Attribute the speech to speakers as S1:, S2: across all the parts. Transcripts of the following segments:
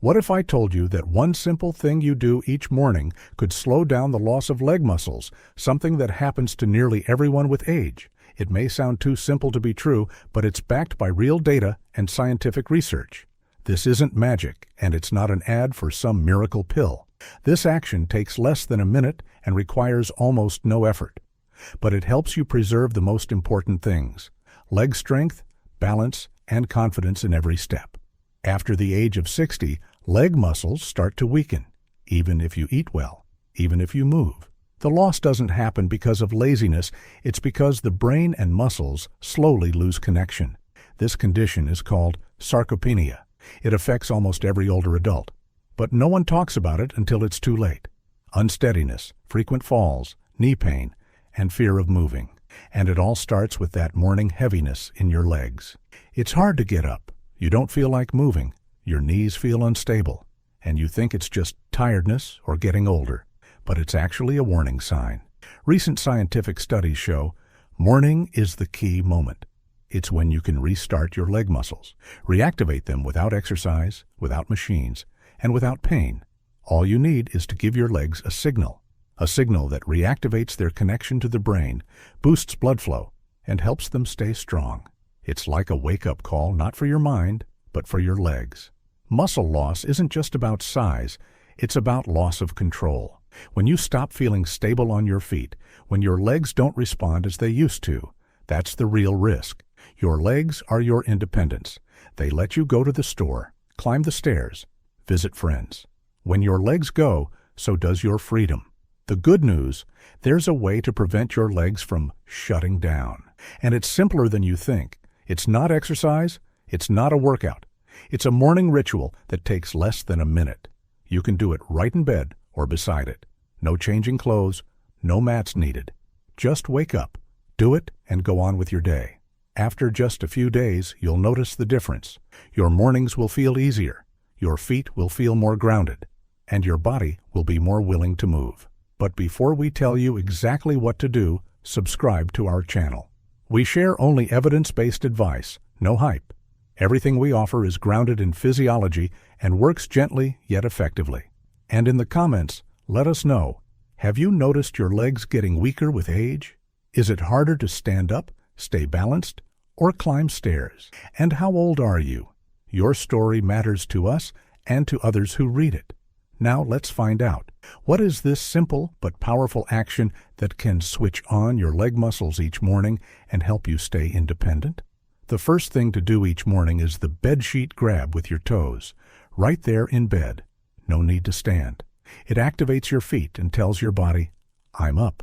S1: What if I told you that one simple thing you do each morning could slow down the loss of leg muscles, something that happens to nearly everyone with age? It may sound too simple to be true, but it's backed by real data and scientific research. This isn't magic, and it's not an ad for some miracle pill. This action takes less than a minute and requires almost no effort. But it helps you preserve the most important things: leg strength, balance, and confidence in every step. After the age of 60, leg muscles start to weaken, even if you eat well, even if you move. The loss doesn't happen because of laziness, it's because the brain and muscles slowly lose connection. This condition is called sarcopenia. It affects almost every older adult. But no one talks about it until it's too late. Unsteadiness, frequent falls, knee pain, and fear of moving. And it all starts with that morning heaviness in your legs. It's hard to get up. You don't feel like moving. Your knees feel unstable. And you think it's just tiredness or getting older. But it's actually a warning sign. Recent scientific studies show morning is the key moment. It's when you can restart your leg muscles, reactivate them without exercise, without machines, and without pain. All you need is to give your legs a signal that reactivates their connection to the brain, boosts blood flow, and helps them stay strong. It's like a wake-up call, not for your mind, but for your legs. Muscle loss isn't just about size, it's about loss of control. When you stop feeling stable on your feet, when your legs don't respond as they used to, that's the real risk. Your legs are your independence. They let you go to the store, climb the stairs, visit friends. When your legs go, so does your freedom. The good news, there's a way to prevent your legs from shutting down. And it's simpler than you think. It's not exercise, it's not a workout. It's a morning ritual that takes less than a minute. You can do it right in bed or beside it. No changing clothes, no mats needed. Just wake up, do it, and go on with your day. After just a few days, you'll notice the difference. Your mornings will feel easier, your feet will feel more grounded, and your body will be more willing to move. But before we tell you exactly what to do, subscribe to our channel. We share only evidence-based advice, no hype. Everything we offer is grounded in physiology and works gently yet effectively. And in the comments, let us know, have you noticed your legs getting weaker with age? Is it harder to stand up, stay balanced, or climb stairs? And how old are you? Your story matters to us and to others who read it. Now let's find out. What is this simple but powerful action that can switch on your leg muscles each morning and help you stay independent? The first thing to do each morning is the bedsheet grab with your toes, right there in bed. No need to stand. It activates your feet and tells your body, I'm up.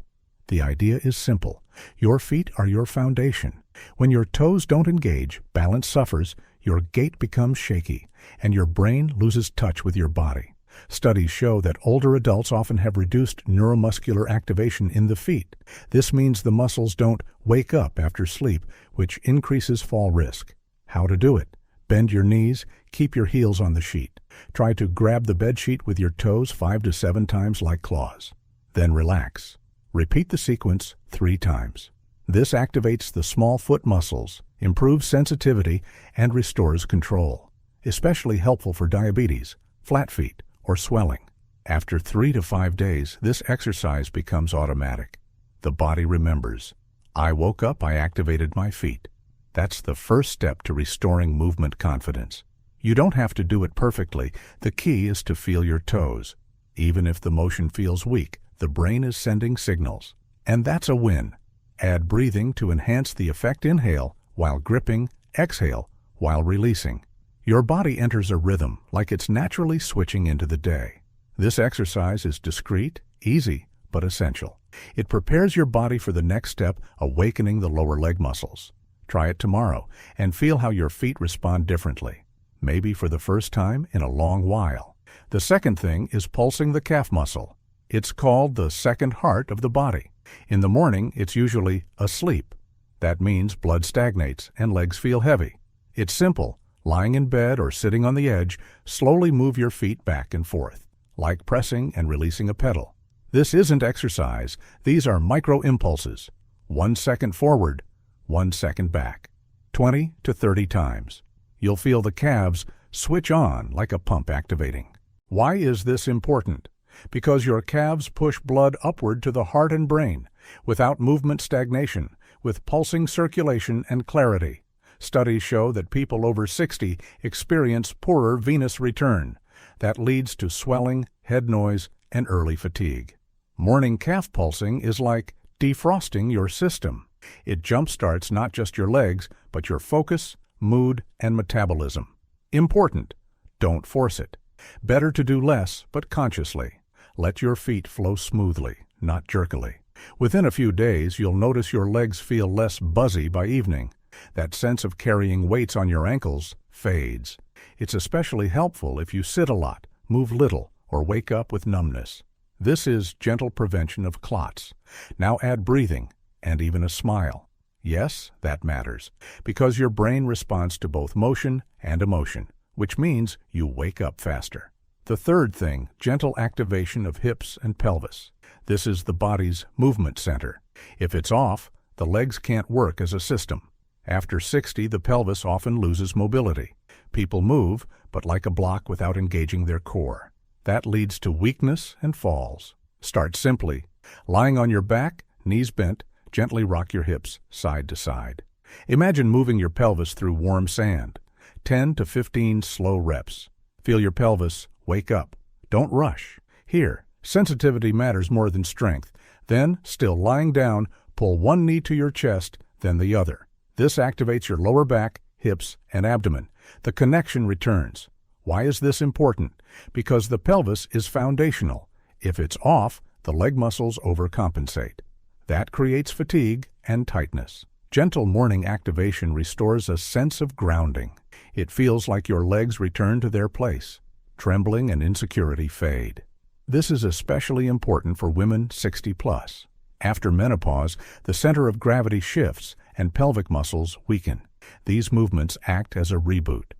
S1: The idea is simple. Your feet are your foundation. When your toes don't engage, balance suffers, your gait becomes shaky, and your brain loses touch with your body. Studies show that older adults often have reduced neuromuscular activation in the feet. This means the muscles don't wake up after sleep, which increases fall risk. How to do it? Bend your knees, keep your heels on the sheet. Try to grab the bedsheet with your toes 5 to 7 times like claws. Then relax. Repeat the sequence 3 times. This activates the small foot muscles, improves sensitivity, and restores control. Especially helpful for diabetes, flat feet, or swelling. After 3 to 5 days, this exercise becomes automatic. The body remembers. I woke up, I activated my feet. That's the first step to restoring movement confidence. You don't have to do it perfectly. The key is to feel your toes. Even if the motion feels weak, the brain is sending signals. And that's a win. Add breathing to enhance the effect. Inhale while gripping, exhale while releasing. Your body enters a rhythm like it's naturally switching into the day. This exercise is discreet, easy, but essential. It prepares your body for the next step, awakening the lower leg muscles. Try it tomorrow and feel how your feet respond differently, maybe for the first time in a long while. The second thing is pulsing the calf muscle. It's called the second heart of the body. In the morning, it's usually asleep. That means blood stagnates and legs feel heavy. It's simple. Lying in bed or sitting on the edge, slowly move your feet back and forth, like pressing and releasing a pedal. This isn't exercise. These are micro-impulses. 1 second forward, 1 second back. 20 to 30 times. You'll feel the calves switch on like a pump activating. Why is this important? Because your calves push blood upward to the heart and brain, without movement stagnation, with pulsing circulation and clarity. Studies show that people over 60 experience poorer venous return. That leads to swelling, head noise, and early fatigue. Morning calf pulsing is like defrosting your system. It jumpstarts not just your legs, but your focus, mood, and metabolism. Important. Don't force it. Better to do less, but consciously. Let your feet flow smoothly, not jerkily. Within a few days, you'll notice your legs feel less buzzy by evening. That sense of carrying weights on your ankles fades. It's especially helpful if you sit a lot, move little, or wake up with numbness. This is gentle prevention of clots. Now add breathing, and even a smile. Yes, that matters, because your brain responds to both motion and emotion, which means you wake up faster. The third thing, gentle activation of hips and pelvis. This is the body's movement center. If it's off, the legs can't work as a system. After 60, the pelvis often loses mobility. People move, but like a block without engaging their core. That leads to weakness and falls. Start simply. Lying on your back, knees bent, gently rock your hips side to side. Imagine moving your pelvis through warm sand. 10 to 15 slow reps. Feel your pelvis wake up. Don't rush. Here, sensitivity matters more than strength. Then, still lying down, pull one knee to your chest, then the other. This activates your lower back, hips, and abdomen. The connection returns. Why is this important? Because the pelvis is foundational. If it's off, the leg muscles overcompensate. That creates fatigue and tightness. Gentle morning activation restores a sense of grounding. It feels like your legs return to their place. Trembling and insecurity fade. This is especially important for women 60 plus. After menopause, the center of gravity shifts and pelvic muscles weaken. These movements act as a reboot.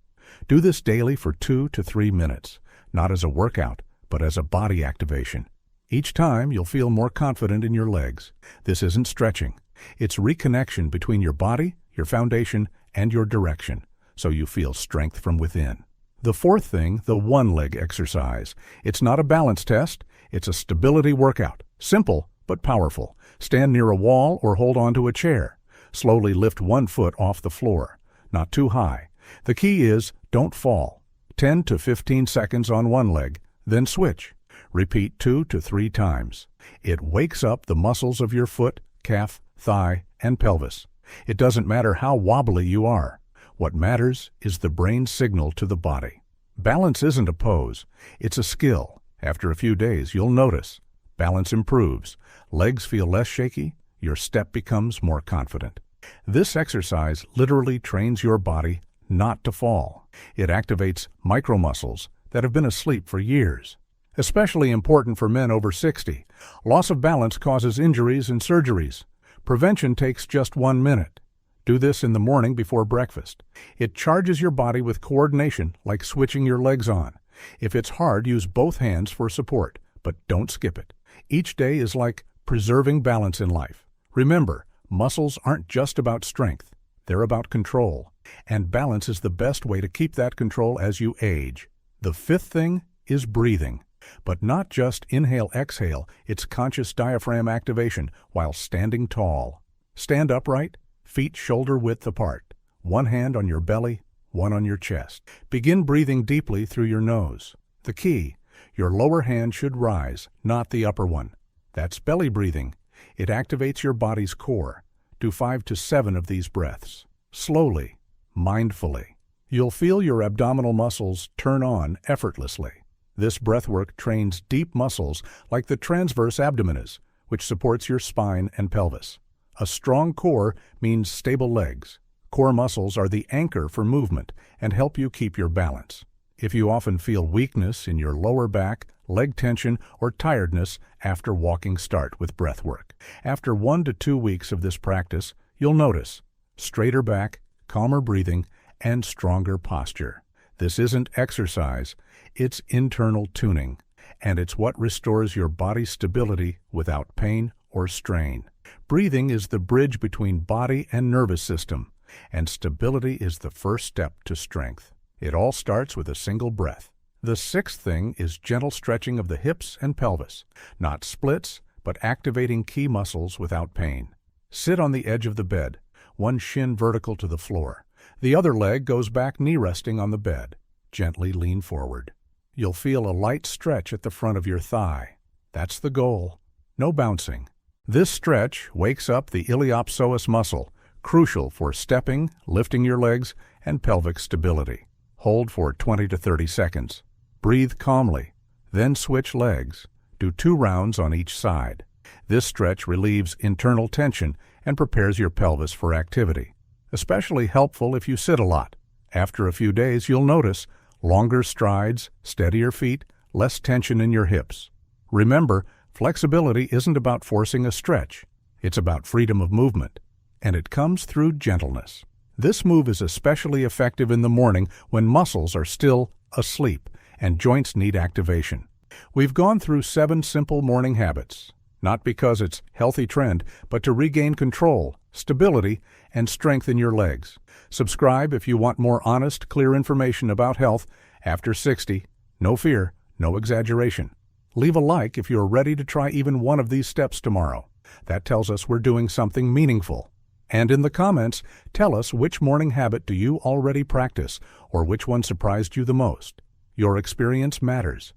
S1: Do this daily for 2 to 3 minutes, not as a workout, but as a body activation. Each time, you'll feel more confident in your legs. This isn't stretching. It's reconnection between your body, your foundation, and your direction, so you feel strength from within. The fourth thing, the one-leg exercise. It's not a balance test. It's a stability workout. Simple, but powerful. Stand near a wall or hold onto a chair. Slowly lift one foot off the floor. Not too high. The key is, don't fall. 10 to 15 seconds on one leg, then switch. Repeat 2 to 3 times. It wakes up the muscles of your foot, calf, thigh, and pelvis. It doesn't matter how wobbly you are. What matters is the brain's signal to the body. Balance isn't a pose. It's a skill. After a few days, you'll notice. Balance improves. Legs feel less shaky. Your step becomes more confident. This exercise literally trains your body not to fall. It activates micromuscles that have been asleep for years. Especially important for men over 60. Loss of balance causes injuries and surgeries. Prevention takes just 1 minute. Do this in the morning before breakfast. It charges your body with coordination like switching your legs on. If it's hard, use both hands for support, but don't skip it. Each day is like preserving balance in life. Remember, muscles aren't just about strength. They're about control. And balance is the best way to keep that control as you age. The fifth thing is breathing. But not just inhale-exhale, it's conscious diaphragm activation while standing tall. Stand upright, feet shoulder-width apart. One hand on your belly, one on your chest. Begin breathing deeply through your nose. The key, your lower hand should rise, not the upper one. That's belly breathing. It activates your body's core. Do 5 to 7 of these breaths. Slowly, mindfully. You'll feel your abdominal muscles turn on effortlessly. This breathwork trains deep muscles like the transverse abdominis, which supports your spine and pelvis. A strong core means stable legs. Core muscles are the anchor for movement and help you keep your balance. If you often feel weakness in your lower back, leg tension, or tiredness after walking, start with breathwork. After 1 to 2 weeks of this practice, you'll notice straighter back, calmer breathing, and stronger posture. This isn't exercise, it's internal tuning, and it's what restores your body's stability without pain or strain. Breathing is the bridge between body and nervous system, and stability is the first step to strength. It all starts with a single breath. The sixth thing is gentle stretching of the hips and pelvis, not splits, but activating key muscles without pain. Sit on the edge of the bed, one shin vertical to the floor. The other leg goes back knee resting on the bed. Gently lean forward. You'll feel a light stretch at the front of your thigh. That's the goal. No bouncing. This stretch wakes up the iliopsoas muscle, crucial for stepping, lifting your legs, and pelvic stability. Hold for 20 to 30 seconds. Breathe calmly. Then switch legs. Do 2 rounds on each side. This stretch relieves internal tension and prepares your pelvis for activity. Especially helpful if you sit a lot. After a few days, you'll notice longer strides, steadier feet, less tension in your hips. Remember, flexibility isn't about forcing a stretch. It's about freedom of movement. And it comes through gentleness. This move is especially effective in the morning when muscles are still asleep and joints need activation. We've gone through 7 simple morning habits, not because it's a healthy trend, but to regain control, stability, and strength in your legs. Subscribe if you want more honest, clear information about health after 60. No fear, no exaggeration. Leave a like if you're ready to try even one of these steps tomorrow. That tells us we're doing something meaningful. And in the comments, tell us which morning habit do you already practice or which one surprised you the most. Your experience matters.